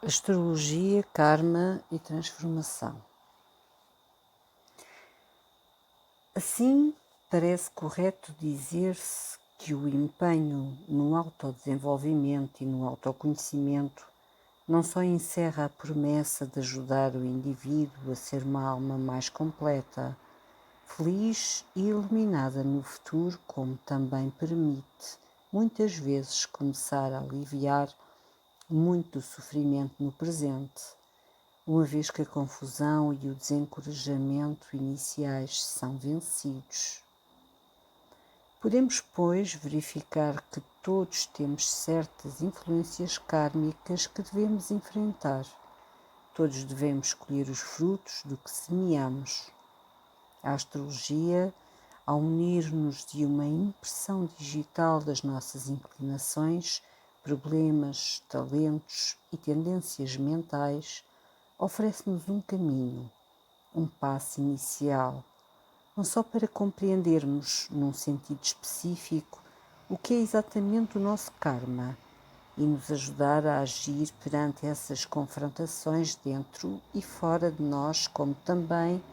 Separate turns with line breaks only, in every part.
Astrologia, karma e transformação. Assim, parece correto dizer-se que o empenho no autodesenvolvimento e no autoconhecimento não só encerra a promessa de ajudar o indivíduo a ser uma alma mais completa, feliz e iluminada no futuro, como também permite, muitas vezes, começar a aliviar muito do sofrimento no presente, uma vez que a confusão e o desencorajamento iniciais são vencidos. Podemos, pois, verificar que todos temos certas influências kármicas que devemos enfrentar. Todos devemos colher os frutos do que semeamos. A astrologia, ao unir-nos de uma impressão digital das nossas inclinações, problemas, talentos e tendências mentais, oferece-nos um caminho, um passo inicial, não só para compreendermos, num sentido específico, o que é exatamente o nosso karma e nos ajudar a agir perante essas confrontações dentro e fora de nós, como também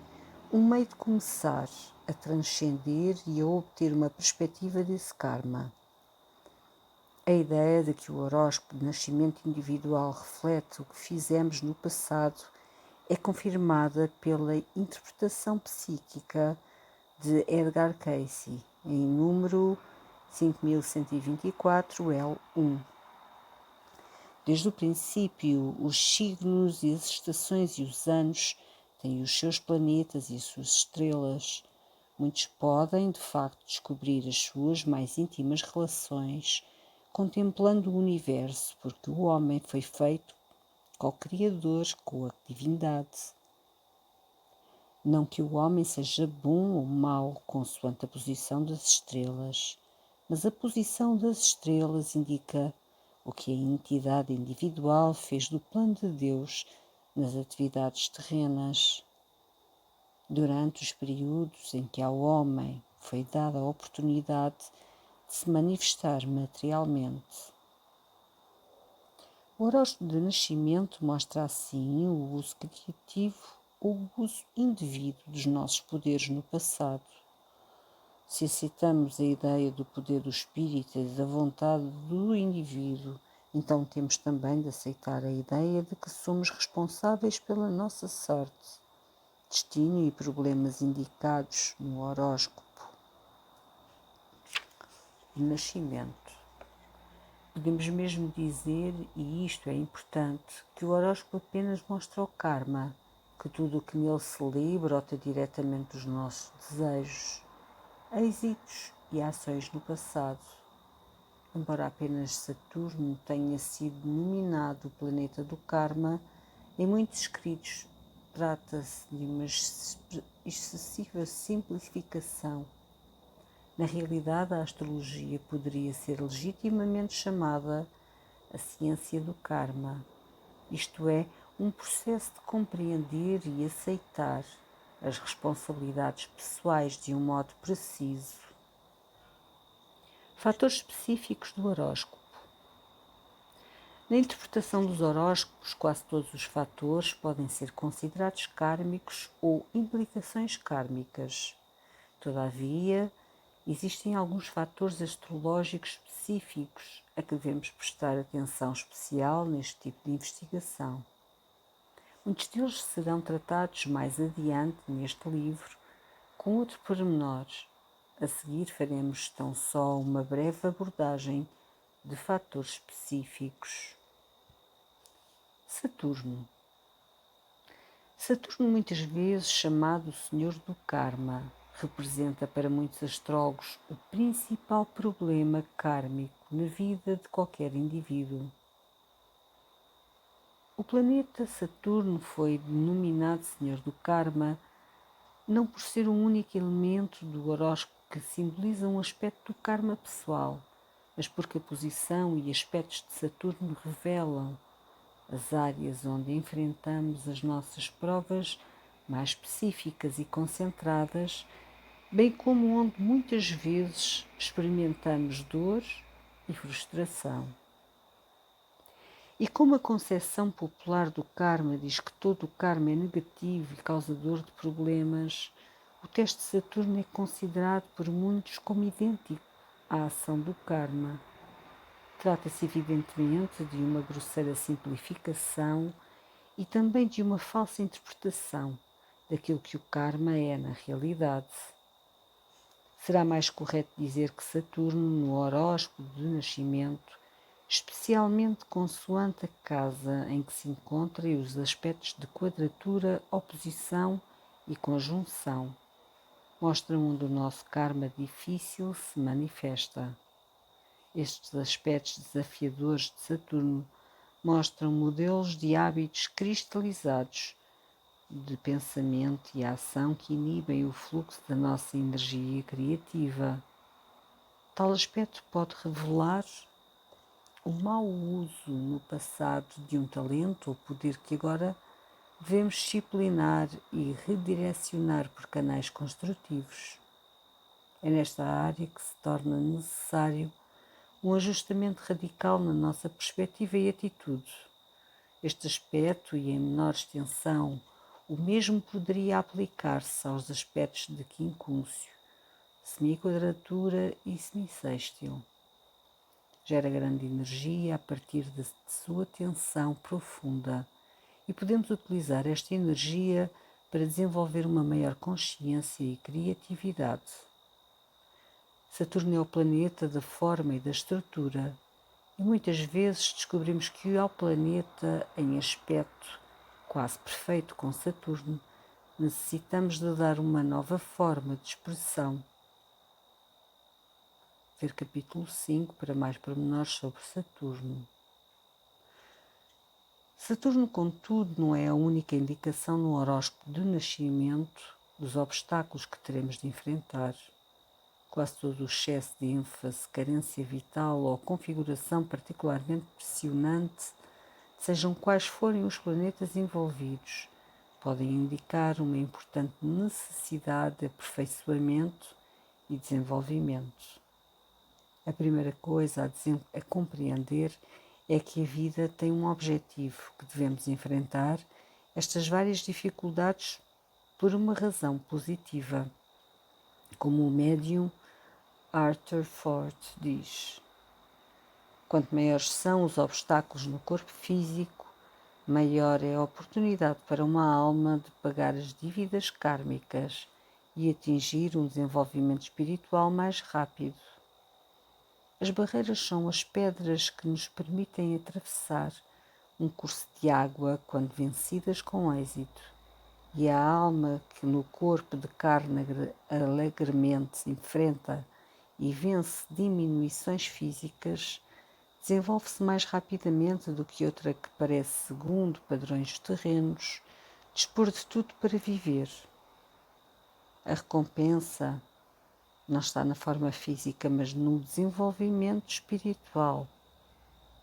um meio de começar a transcender e a obter uma perspectiva desse karma. A ideia de que o horóscopo de nascimento individual reflete o que fizemos no passado é confirmada pela interpretação psíquica de Edgar Cayce, em número 5124L1. Desde o princípio, os signos e as estações e os anos têm os seus planetas e as suas estrelas. Muitos podem, de facto, descobrir as suas mais íntimas relações, contemplando o universo, porque o homem foi feito co-criador com a divindade. Não que o homem seja bom ou mau consoante a posição das estrelas, mas a posição das estrelas indica o que a entidade individual fez do plano de Deus nas atividades terrenas. Durante os períodos em que ao homem foi dada a oportunidade de se manifestar materialmente. O horóscopo de nascimento mostra assim o uso criativo ou o uso indevido dos nossos poderes no passado. Se aceitamos a ideia do poder do espírito e da vontade do indivíduo, então temos também de aceitar a ideia de que somos responsáveis pela nossa sorte, destino e problemas indicados no horóscopo de nascimento. Podemos mesmo dizer, e isto é importante, que o horóscopo apenas mostra o karma, que tudo o que nele se lê brota diretamente dos nossos desejos, êxitos e ações no passado. Embora apenas Saturno tenha sido denominado o planeta do karma, em muitos escritos trata-se de uma excessiva simplificação. Na realidade, a astrologia poderia ser legitimamente chamada a ciência do karma, isto é, um processo de compreender e aceitar as responsabilidades pessoais de um modo preciso. Fatores específicos do horóscopo. Na interpretação dos horóscopos, quase todos os fatores podem ser considerados kármicos ou implicações kármicas. Todavia, existem alguns fatores astrológicos específicos a que devemos prestar atenção especial neste tipo de investigação. Muitos deles serão tratados mais adiante neste livro, com outro pormenor. A seguir faremos tão só uma breve abordagem de fatores específicos. Saturno. Saturno, muitas vezes chamado o Senhor do Karma, representa para muitos astrólogos o principal problema kármico na vida de qualquer indivíduo. O planeta Saturno foi denominado Senhor do Karma não por ser um único elemento do horóscopo que simboliza um aspecto do karma pessoal, mas porque a posição e aspectos de Saturno revelam as áreas onde enfrentamos as nossas provas mais específicas e concentradas, bem como onde muitas vezes experimentamos dor e frustração. E como a concepção popular do karma diz que todo o karma é negativo e causador de problemas, o teste de Saturno é considerado por muitos como idêntico à ação do karma. Trata-se evidentemente de uma grosseira simplificação e também de uma falsa interpretação daquilo que o karma é na realidade. Será mais correto dizer que Saturno, no horóscopo de nascimento, especialmente consoante a casa em que se encontra e os aspectos de quadratura, oposição e conjunção, mostram onde o nosso karma difícil se manifesta. Estes aspectos desafiadores de Saturno mostram modelos de hábitos cristalizados de pensamento e ação que inibem o fluxo da nossa energia criativa. Tal aspecto pode revelar o mau uso no passado de um talento ou poder que agora devemos disciplinar e redirecionar por canais construtivos. É nesta área que se torna necessário um ajustamento radical na nossa perspectiva e atitude. Este aspecto, e em menor extensão, o mesmo poderia aplicar-se aos aspectos de quincúncio, semiquadratura e semissextil. Gera grande energia a partir de sua tensão profunda e podemos utilizar esta energia para desenvolver uma maior consciência e criatividade. Saturno é o planeta da forma e da estrutura, e muitas vezes descobrimos que ao planeta em aspecto quase perfeito com Saturno, necessitamos de dar uma nova forma de expressão. Ver capítulo 5 para mais pormenores sobre Saturno. Saturno, contudo, não é a única indicação no horóscopo de nascimento dos obstáculos que teremos de enfrentar. Quase todo o excesso de ênfase, carência vital ou configuração particularmente pressionante, sejam quais forem os planetas envolvidos, podem indicar uma importante necessidade de aperfeiçoamento e desenvolvimento. A primeira coisa a compreender é que a vida tem um objetivo, que devemos enfrentar estas várias dificuldades por uma razão positiva. Como o médium Arthur Ford diz, quanto maiores são os obstáculos no corpo físico, maior é a oportunidade para uma alma de pagar as dívidas kármicas e atingir um desenvolvimento espiritual mais rápido. As barreiras são as pedras que nos permitem atravessar um curso de água quando vencidas com êxito, e a alma que no corpo de carne alegremente enfrenta e vence diminuições físicas, desenvolve-se mais rapidamente do que outra que parece, segundo padrões terrenos, dispor de tudo para viver. A recompensa não está na forma física, mas no desenvolvimento espiritual.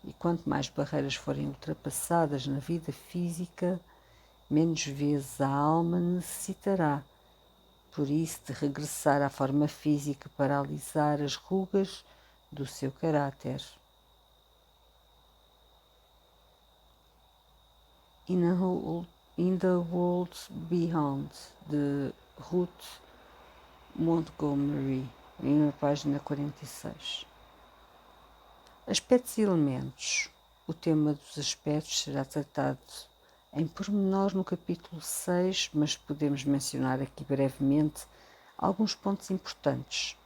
E quanto mais barreiras forem ultrapassadas na vida física, menos vezes a alma necessitará, por isso, de regressar à forma física para alisar as rugas do seu caráter. In the World Beyond, de Ruth Montgomery, na página 46. Aspectos e elementos. O tema dos aspectos será tratado em pormenor no capítulo 6, mas podemos mencionar aqui brevemente alguns pontos importantes.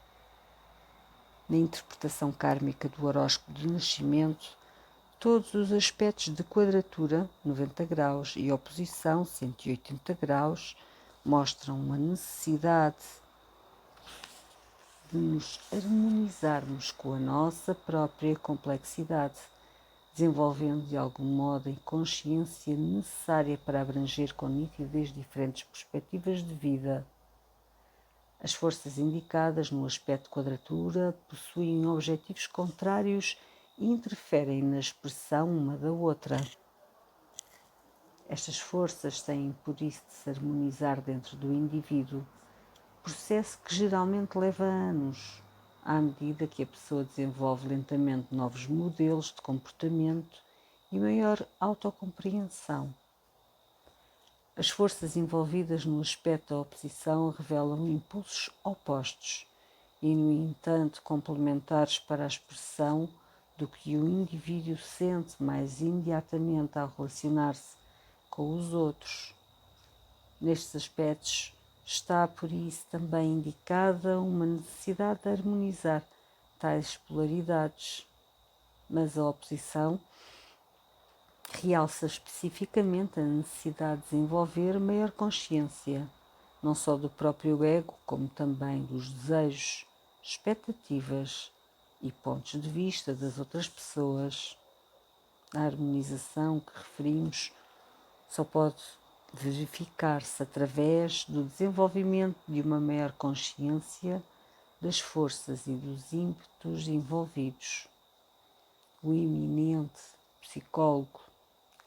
Na interpretação kármica do horóscopo de nascimento, todos os aspectos de quadratura, 90 graus, e oposição, 180 graus, mostram uma necessidade de nos harmonizarmos com a nossa própria complexidade, desenvolvendo de algum modo a consciência necessária para abranger com nitidez diferentes perspectivas de vida. As forças indicadas no aspecto quadratura possuem objetivos contrários e interferem na expressão uma da outra. Estas forças têm por isso de se harmonizar dentro do indivíduo, processo que geralmente leva anos, à medida que a pessoa desenvolve lentamente novos modelos de comportamento e maior autocompreensão. As forças envolvidas no aspecto da oposição revelam impulsos opostos e, no entanto, complementares para a expressão do que o indivíduo sente mais imediatamente ao relacionar-se com os outros. Nestes aspectos está, por isso, também indicada uma necessidade de harmonizar tais polaridades, mas a oposição realça especificamente a necessidade de desenvolver maior consciência, não só do próprio ego, como também dos desejos, expectativas e pontos de vista das outras pessoas. A harmonização que referimos só pode verificar-se através do desenvolvimento de uma maior consciência das forças e dos ímpetos envolvidos. O eminente psicólogo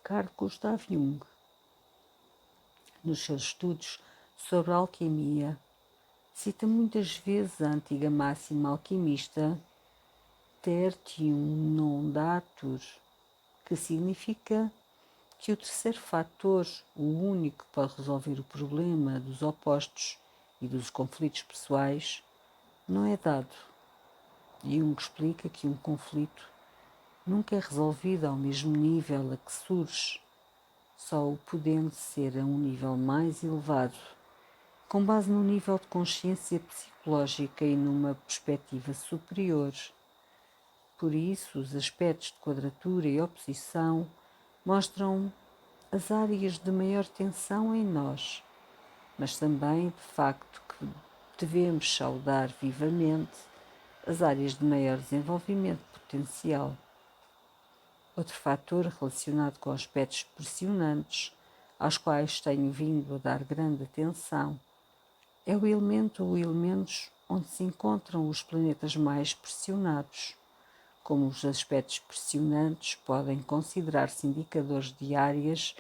Carl Gustav Jung, nos seus estudos sobre a alquimia, cita muitas vezes a antiga máxima alquimista tertium non datur, que significa que o terceiro fator, o único que pode resolver o problema dos opostos e dos conflitos pessoais, não é dado. Jung explica que um conflito nunca é resolvido ao mesmo nível a que surge, só o podendo ser a um nível mais elevado, com base num nível de consciência psicológica e numa perspectiva superior. Por isso, os aspectos de quadratura e oposição mostram as áreas de maior tensão em nós, mas também, de facto, que devemos saudar vivamente as áreas de maior desenvolvimento potencial. Outro fator relacionado com aspectos pressionantes, aos quais tenho vindo a dar grande atenção, é o elemento ou elementos onde se encontram os planetas mais pressionados. Como os aspectos pressionantes podem considerar-se indicadores de áreas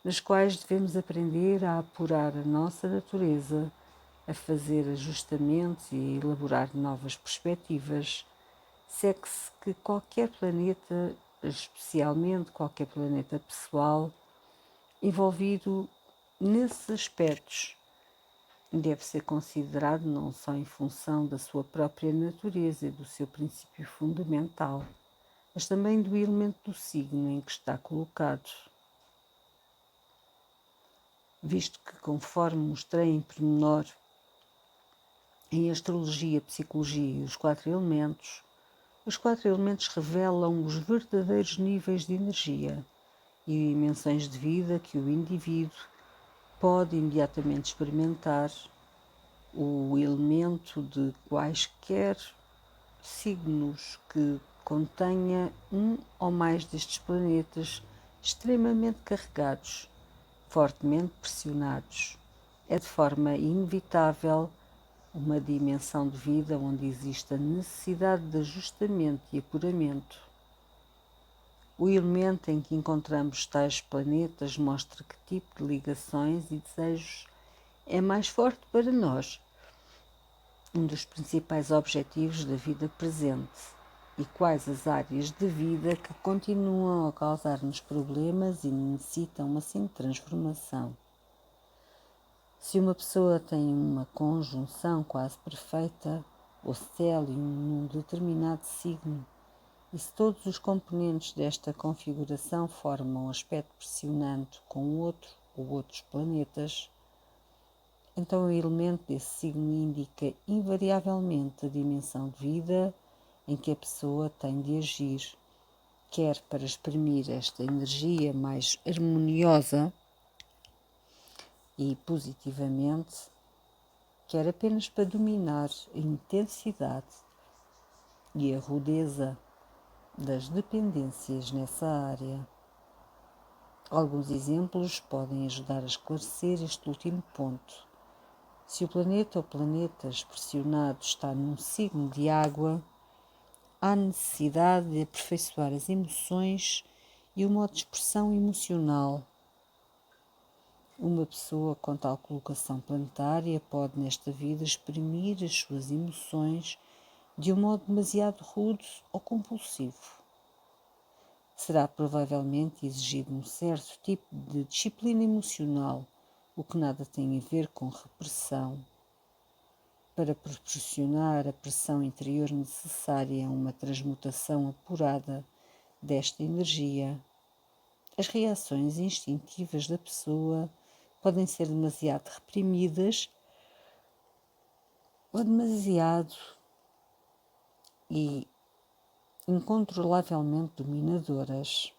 nas quais devemos aprender a apurar a nossa natureza, a fazer ajustamentos e elaborar novas perspectivas, segue-se que qualquer planeta, especialmente qualquer planeta pessoal, envolvido nesses aspectos, deve ser considerado não só em função da sua própria natureza e do seu princípio fundamental, mas também do elemento do signo em que está colocado. Visto que, conforme mostrei em pormenor em astrologia, psicologia e os quatro elementos revelam os verdadeiros níveis de energia e dimensões de vida que o indivíduo pode imediatamente experimentar. O elemento de quaisquer signos que contenha um ou mais destes planetas extremamente carregados, fortemente pressionados, é de forma inevitável uma dimensão de vida onde existe a necessidade de ajustamento e apuramento. O elemento em que encontramos tais planetas mostra que tipo de ligações e desejos é mais forte para nós, um dos principais objetivos da vida presente, e quais as áreas de vida que continuam a causar-nos problemas e necessitam assim de transformação. Se uma pessoa tem uma conjunção quase perfeita, ou stellium num determinado signo, e se todos os componentes desta configuração formam um aspecto pressionante com outro ou outros planetas, então o elemento desse signo indica invariavelmente a dimensão de vida em que a pessoa tem de agir, quer para exprimir esta energia mais harmoniosa e positivamente, quer apenas para dominar a intensidade e a rudeza das dependências nessa área. Alguns exemplos podem ajudar a esclarecer este último ponto. Se o planeta ou planetas pressionado está num signo de água, há necessidade de aperfeiçoar as emoções e o modo de expressão emocional. Uma pessoa com tal colocação planetária pode nesta vida exprimir as suas emoções de um modo demasiado rude ou compulsivo. será provavelmente exigido um certo tipo de disciplina emocional, o que nada tem a ver com repressão, para proporcionar a pressão interior necessária a uma transmutação apurada desta energia. As reações instintivas da pessoa podem ser demasiado reprimidas ou demasiado e incontrolavelmente dominadoras.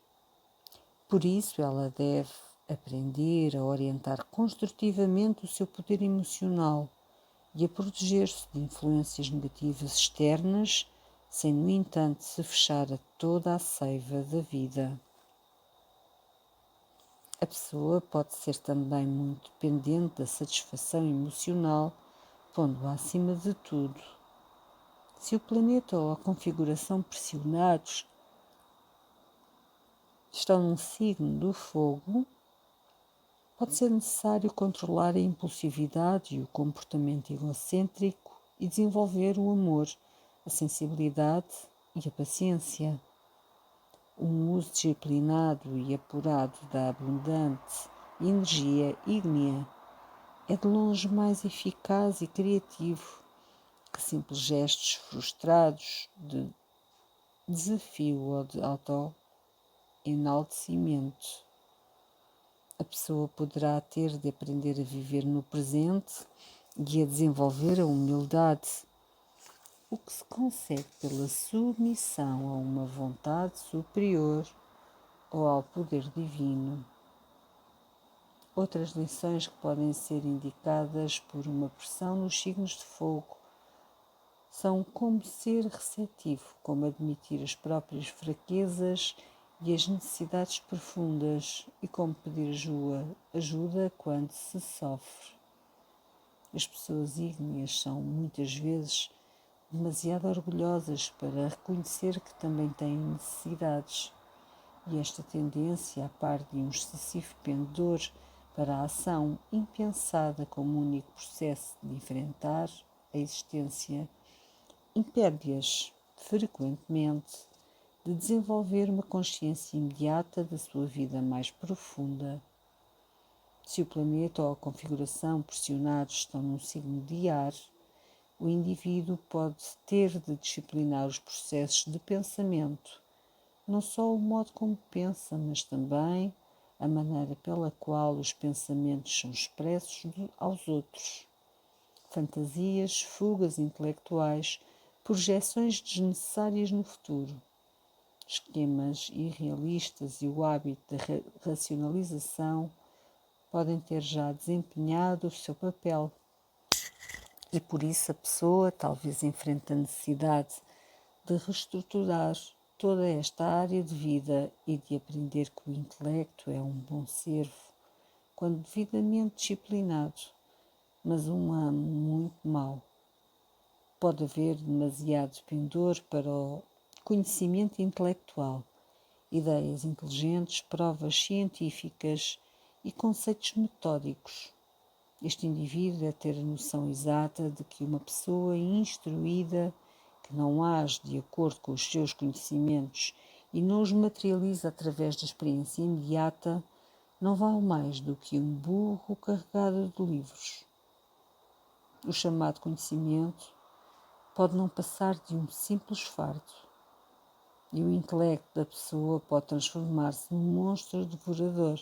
Por isso, ela deve aprender a orientar construtivamente o seu poder emocional e a proteger-se de influências negativas externas, sem, no entanto, se fechar a toda a seiva da vida. A pessoa pode ser também muito dependente da satisfação emocional, pondo-a acima de tudo. Se o planeta ou a configuração pressionados estão num signo do fogo, pode ser necessário controlar a impulsividade e o comportamento egocêntrico e desenvolver o amor, a sensibilidade e a paciência. Um uso disciplinado e apurado da abundante energia ígnea é de longe mais eficaz e criativo que simples gestos frustrados de desafio ou de auto-enaltecimento. A pessoa poderá ter de aprender a viver no presente e a desenvolver a humildade, o que se consegue pela submissão a uma vontade superior ou ao poder divino. Outras lições que podem ser indicadas por uma pressão nos signos de fogo são como ser receptivo, como admitir as próprias fraquezas e as necessidades profundas e como pedir ajuda quando se sofre. As pessoas ígneas são muitas vezes demasiado orgulhosas para reconhecer que também têm necessidades e esta tendência, a par de um excessivo pendor para a ação impensada como único processo de enfrentar a existência, impede-as frequentemente de desenvolver uma consciência imediata da sua vida mais profunda. Se o planeta ou a configuração pressionados estão num signo de ar, o indivíduo pode ter de disciplinar os processos de pensamento, não só o modo como pensa, mas também a maneira pela qual os pensamentos são expressos aos outros. Fantasias, fugas intelectuais, projeções desnecessárias no futuro, esquemas irrealistas e o hábito da racionalização podem ter já desempenhado o seu papel. E por isso a pessoa talvez enfrente a necessidade de reestruturar toda esta área de vida e de aprender que o intelecto é um bom servo, quando devidamente disciplinado, mas um amo muito mau. Pode haver demasiado pendor para o conhecimento intelectual, ideias inteligentes, provas científicas e conceitos metódicos. Este indivíduo deve ter a noção exata de que uma pessoa instruída, que não age de acordo com os seus conhecimentos e não os materializa através da experiência imediata, não vale mais do que um burro carregado de livros. O chamado conhecimento pode não passar de um simples fardo, e o intelecto da pessoa pode transformar-se num monstro devorador,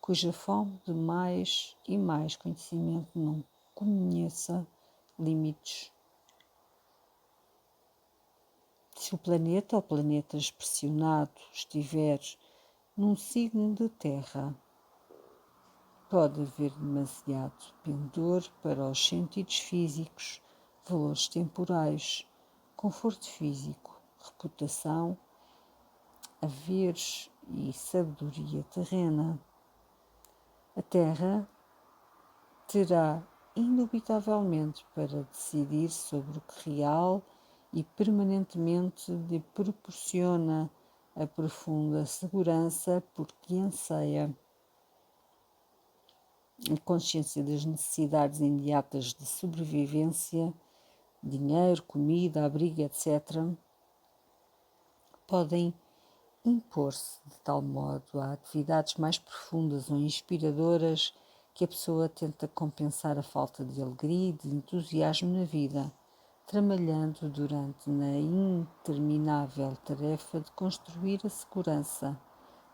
cuja fome de mais e mais conhecimento não conheça limites. Se o planeta ou planetas pressionado estiver num signo de terra, pode haver demasiado pendor para os sentidos físicos, valores temporais, conforto físico, reputação, haveres e sabedoria terrena. A Terra terá indubitavelmente para decidir sobre o que real e permanentemente lhe proporciona a profunda segurança porque anseia. A consciência das necessidades imediatas de sobrevivência, dinheiro, comida, abrigo, etc., podem impor-se de tal modo a atividades mais profundas ou inspiradoras que a pessoa tenta compensar a falta de alegria e de entusiasmo na vida, trabalhando durante na interminável tarefa de construir a segurança,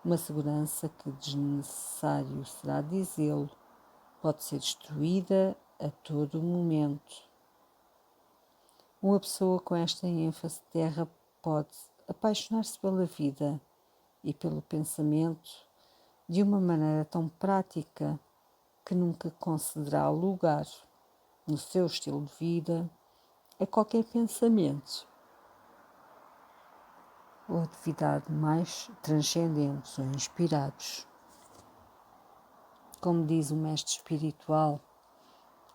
uma segurança que, desnecessário será dizê-lo, pode ser destruída a todo momento. Uma pessoa com esta ênfase de terra pode apaixonar-se pela vida e pelo pensamento de uma maneira tão prática que nunca concederá lugar no seu estilo de vida a qualquer pensamento ou atividade mais transcendentes ou inspirados. Como diz o mestre espiritual,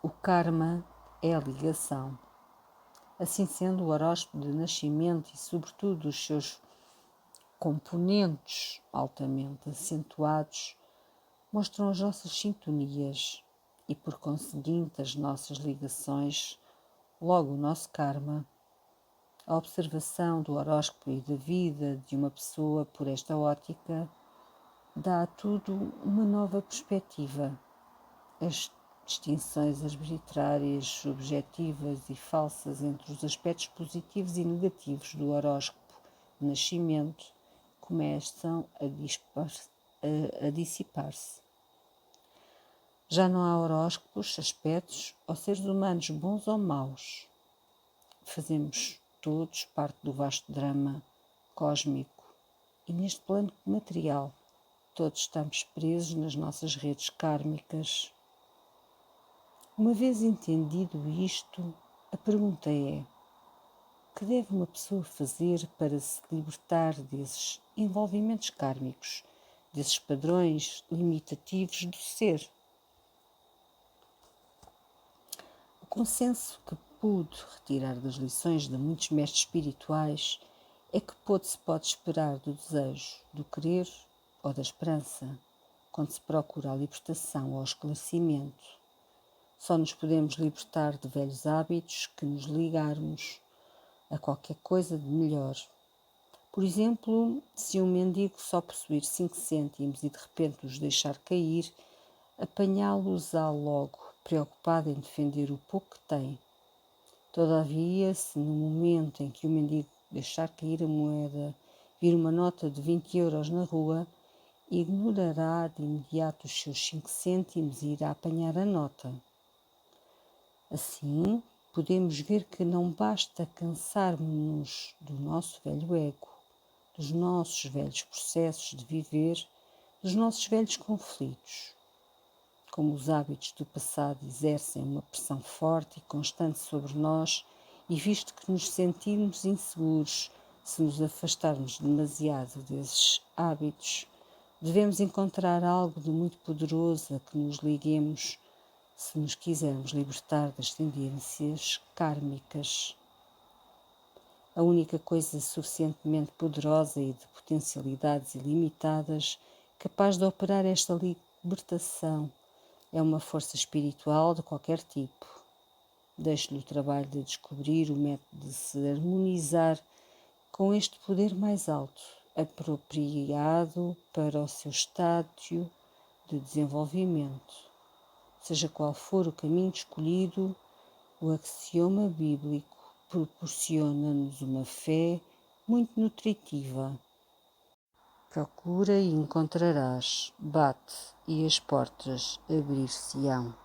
o karma é a ligação. Assim sendo, o horóscopo de nascimento e, sobretudo, os seus componentes altamente acentuados mostram as nossas sintonias e, por conseguinte, as nossas ligações, logo o nosso karma. A observação do horóscopo e da vida de uma pessoa por esta ótica dá a tudo uma nova perspectiva. As distinções arbitrárias, subjetivas e falsas entre os aspectos positivos e negativos do horóscopo de nascimento começam a dissipar-se. Já não há horóscopos, aspectos ou seres humanos bons ou maus. Fazemos todos parte do vasto drama cósmico e neste plano material todos estamos presos nas nossas redes kármicas. Uma vez entendido isto, a pergunta é: o que deve uma pessoa fazer para se libertar desses envolvimentos kármicos, desses padrões limitativos do ser? O consenso que pude retirar das lições de muitos mestres espirituais é que pouco se pode esperar do desejo, do querer ou da esperança, quando se procura a libertação ou o esclarecimento. Só nos podemos libertar de velhos hábitos que nos ligarmos a qualquer coisa de melhor. Por exemplo, se um mendigo só possuir 5 cêntimos e de repente os deixar cair, apanhá-los-á logo, preocupado em defender o pouco que tem. Todavia, se no momento em que o mendigo deixar cair a moeda, vir uma nota de 20 euros na rua, ignorará de imediato os seus 5 cêntimos e irá apanhar a nota. Assim, podemos ver que não basta cansarmos-nos do nosso velho ego, dos nossos velhos processos de viver, dos nossos velhos conflitos. Como os hábitos do passado exercem uma pressão forte e constante sobre nós, e visto que nos sentimos inseguros se nos afastarmos demasiado desses hábitos, devemos encontrar algo de muito poderoso a que nos liguemos se nos quisermos libertar das tendências kármicas. A única coisa suficientemente poderosa e de potencialidades ilimitadas capaz de operar esta libertação é uma força espiritual de qualquer tipo. Deixe-lhe o trabalho de descobrir o método de se harmonizar com este poder mais alto, apropriado para o seu estádio de desenvolvimento. Seja qual for o caminho escolhido, o axioma bíblico proporciona-nos uma fé muito nutritiva. Procura e encontrarás, bate e as portas abrir-se-ão.